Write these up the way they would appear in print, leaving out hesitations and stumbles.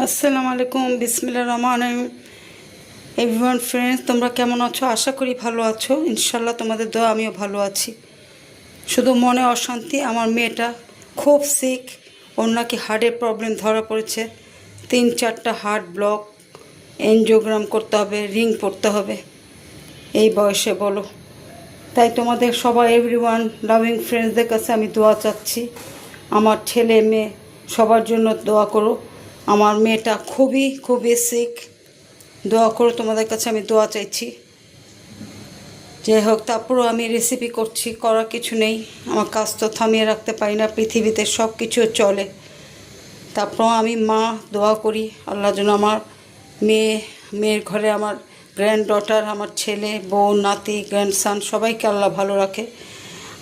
আসসালামু আলাইকুম, বিসমিল্লাহির রহমানির রহিম। এভরিওয়ান ফ্রেন্ডস, তোমরা কেমন আছো? আশা করি ভালো আছো। ইনশাল্লাহ তোমাদের দোয়া আমিও ভালো আছি। শুধু মনে অশান্তি, আমার মেয়েটা খুব সিক। ওর নাকি হার্টের প্রবলেম ধরা পড়েছে। 3-4টা হার্ট ব্লক, এনজিওগ্রাম করতে হবে, রিং পড়তে হবে এই বয়সে, বলো। তাই তোমাদের সবাই, এভরিওয়ান লাভিং ফ্রেন্ডসদের কাছে আমি দোয়া চাচ্ছি। আমার ছেলে মেয়ে সবার জন্য দোয়া করো। আমার মেয়েটা খুবই খুবই সিক, দোয়া করো। তোমাদের কাছে আমি দোয়া চাইছি। যাই হোক, তারপরও আমি রেসিপি করছি, করার কিছু নেই। আমার কাজ তো থামিয়ে রাখতে পারি না, পৃথিবীতে সব কিছু চলে। তারপর আমি মা, দোয়া করি আল্লাহ যেন আমার মেয়ের ঘরে আমার গ্র্যান্ড ডটার, আমার ছেলে, বউ, নাতি, গ্র্যান্ডসান সবাইকে আল্লাহ ভালো রাখে।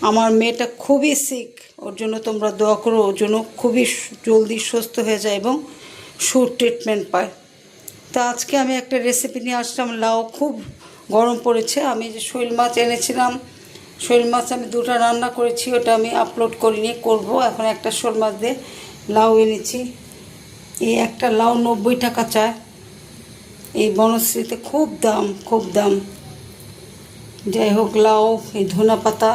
আমার মেয়েটা খুবই সিক, ওর জন্য তোমরা দোয়া করো। ওর জন্য খুবই জলদি সুস্থ হয়ে যায় এবং ট্রিটমেন্ট পায়। তো আজকে আমি একটা রেসিপি নিয়ে আসলাম। লাউ খুব গরম পড়েছে। আমি যে শৈল মাছ এনেছিলাম, শৈল মাছ আমি 2টা রান্না করেছি, ওটা আমি আপলোড করিনি, করব। এখন একটা শোল মাছ দিয়ে লাউ এনেছি। এই একটা লাউ 90 টাকা চায় এই বনশ্রীতে, খুব দাম, খুব দাম। যাই হোক, লাউ, এই ধনা পাতা,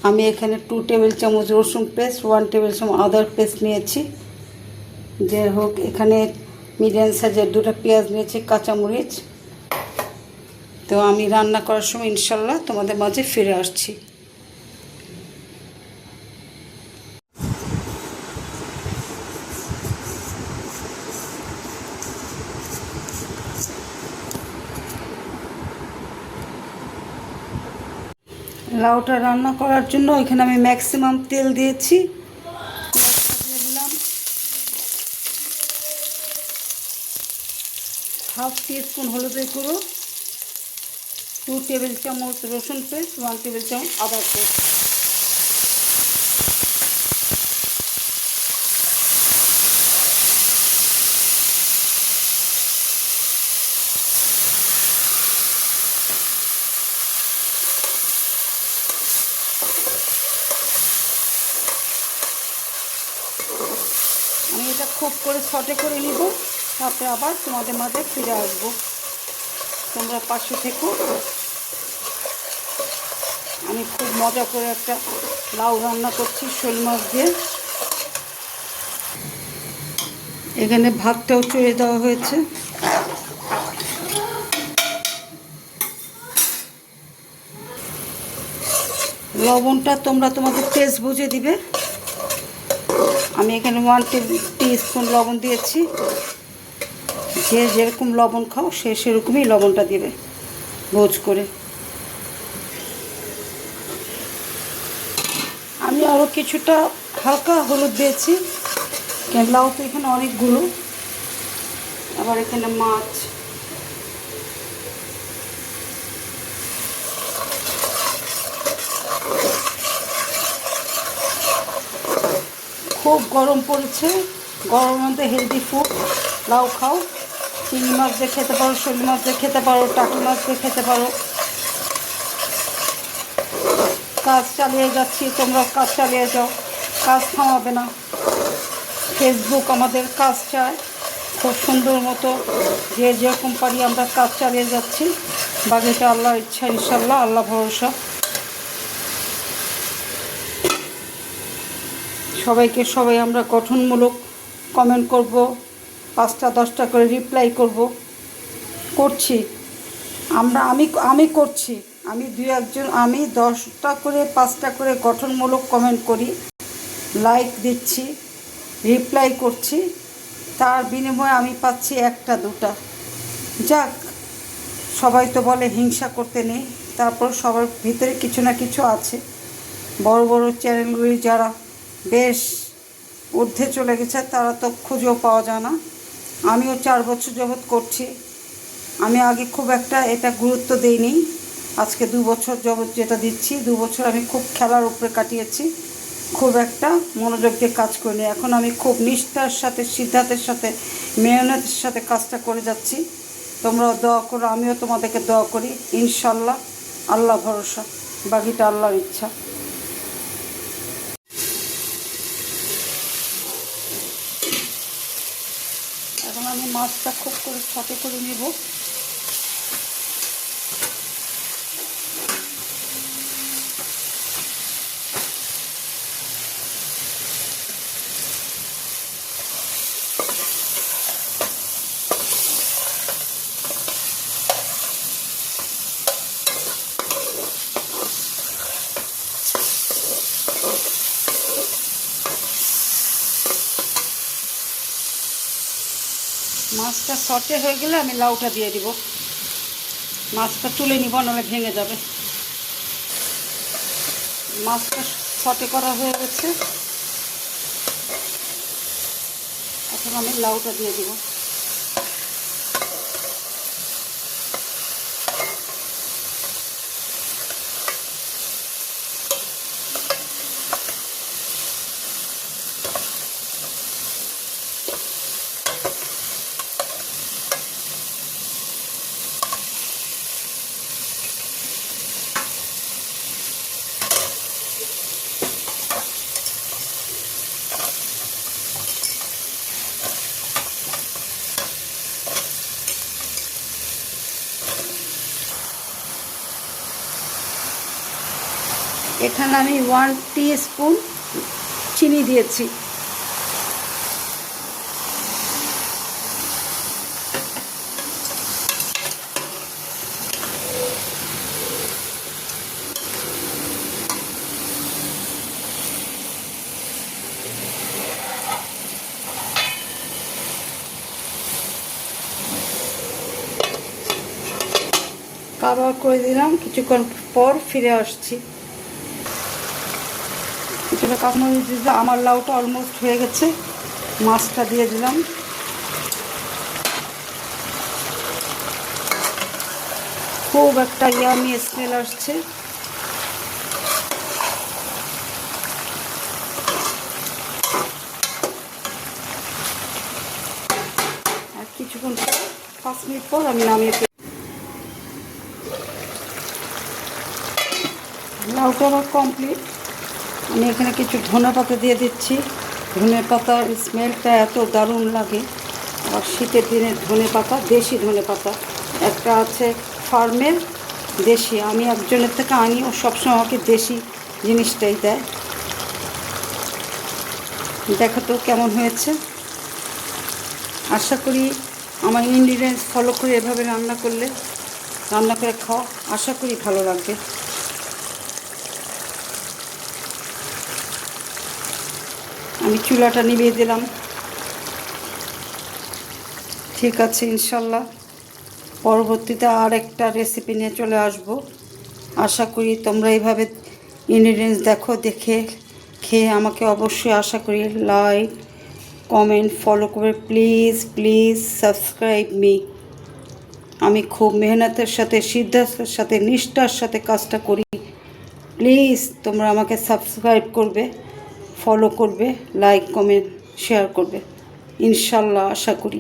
আমি এখানে 2 টেবিল চামচ রসুন পেস্ট, 1 টেবিল চামচ আদার পেস্ট নিয়েছি। যাই হোক, এখানে মিডিয়াম সাইজের 2টা পেঁয়াজ নিয়েছি, কাঁচামরিচ। তো আমি রান্না করার সময় ইনশাল্লাহ তোমাদের মাঝে ফিরে আসছি। লাউটা রান্না করার জন্য এখানে আমি ম্যাক্সিমাম তেল দিয়েছি। দিয়ে দিলাম হাফ টিস্পুন হলুদের গুঁড়ো, 2 টেবিল চামচ রসুন পেস্ট, 1 টেবিল চামচ আদা পেস্ট। আমি এটা খুব করে সটে করে নিব, তারপরে আবার তোমাদের মাঝে ফিরে আসবো। তোমরা পাশে থেকো। আমি খুব মজা করে একটা লাউ রান্না করছি শোল মাছ দিয়ে। এখানে ভাতটাও চড়িয়ে দেওয়া হয়েছে। লবণটা তোমরা তোমাদের টেস্ট বুঝে দিবে। আমি এখানে 1 টিস্পুন লবণ দিয়েছি। যে যেরকম লবণ খাও সে সেরকমই লবণটা দিবে বোঝ করে। আমি আরও কিছুটা হালকা হলুদ দিয়েছি, কেন লাউ তো এখানে অনেকগুলো। আবার এখানে মাছ, খুব গরম পড়েছে। গরমের মধ্যে হেলদি ফুড, লাউ খাও। চিংড়ি মাছ দিয়ে খেতে পারো, শোল মাছ দিয়ে খেতে পারো, টাকি মাছ দিয়ে খেতে পারো। কাজ চালিয়ে যাচ্ছি, তোমরাও কাজ চালিয়ে যাও, কাজ থামাবে না। ফেসবুক আমাদের কাজ চায় খুব সুন্দর মতো, যে যেরকম পারি আমরা কাজ চালিয়ে যাচ্ছি। বাকিটা আল্লাহর ইচ্ছা, ইনশাল্লাহ, আল্লাহ ভরসা। সবাই আমরা গঠনমূলক কমেন্ট করব, 5টা 10টা করে রিপ্লাই করছি আমি করছি। আমি 2-1 আমি 10টা করে 5টা করে গঠনমূলক কমেন্ট করি, লাইক দিচ্ছি, রিপ্লাই করছি। তার বিনিময়ে আমি পাচ্ছি 1টা 2টা। যাক, সবাই তো বলে হিংসা করতে নেই, তারপর সবার ভিতরে কিছু না কিছু আছে। বড় বড় চ্যানেলগুলি যারা বেশ ঊর্ধ্বে চলে গেছে তারা তো খুঁজেও পাওয়া যায় না। আমিও 4 বছর যাবৎ করছি। আমি আগে খুব একটা এটা গুরুত্ব দিইনি, আজকে 2 বছর যাবৎ যেটা দিচ্ছি। 2 বছর আমি খুব খেলার উপরে কাটিয়েছি, খুব একটা মনোযোগ দিয়ে কাজ করিনি। এখন আমি খুব নিষ্ঠার সাথে, সিদ্ধান্তের সাথে, মেহনতের সাথে কাজটা করে যাচ্ছি। তোমরাও দোয়া করো, আমিও তোমাদেরকে দোয়া করি। ইনশাল্লাহ, আল্লাহ ভরসা, বাকিটা আল্লাহর ইচ্ছা। এখন আমি মাছটা খুব করে সতে করে নেব। মাছটা সটে হয়ে গেলে আমি লাউটা দিয়ে দিব। মাছটা তুলে নিব, নাহলে ভেঙে যাবে। মাছটা সটে করা হয়ে গেছে, এখন আমি লাউটা দিয়ে দিব। এখানে আমি 1 টিস্পুন চিনি দিয়েছি। কভার করে দিলাম, কিছুক্ষণ পর ফিরে আসছি। কিছুটা কাঁচামরিচ দিলাম। আমার লাউটা অলমোস্ট হয়ে গেছে, মাছটা দিয়ে দিলাম। খুব একটা ইয়ামি স্মেল আসছে। আর কিছুক্ষণ 5 মিনিট পর আমি নামিয়ে লাউটা আমার কমপ্লিট। আমি এখানে কিছু ধনেপাতা দিয়ে দিচ্ছি। ধনেপাতার স্মেলটা এত দারুণ লাগে। আর শীতের দিনে ধনেপাতা, দেশি ধনেপাতা একটা আছে ফার্মের, দেশি। আমি একজনের থেকে আনি, ও সবসময় আমাকে দেশি জিনিসটাই দেয়। দেখো তো কেমন হয়েছে। আশা করি আমার ইনগ্রিডিয়েন্টস ফলো করে এভাবে রান্না করে খাও, আশা করি ভালো লাগবে। আমি চুলাটা নিভিয়ে দিলাম। ঠিক আছে, ইনশাল্লাহ পরবর্তীতে আর একটা রেসিপি নিয়ে চলে আসব। আশা করি তোমরা এইভাবে ইনগ্রিডিয়েন্টস দেখে খেয়ে আমাকে অবশ্যই আশা করি লাইক, কমেন্ট, ফলো করে প্লিজ সাবস্ক্রাইব মি। আমি খুব মেহনতের সাথে, সিদ্ধান্তের সাথে, নিষ্ঠার সাথে কাজটা করি। প্লিজ তোমরা আমাকে সাবস্ক্রাইব করবে, ফলো করবে, লাইক, কমেন্ট, শেয়ার করবে, ইনশাল্লাহ আশা করি।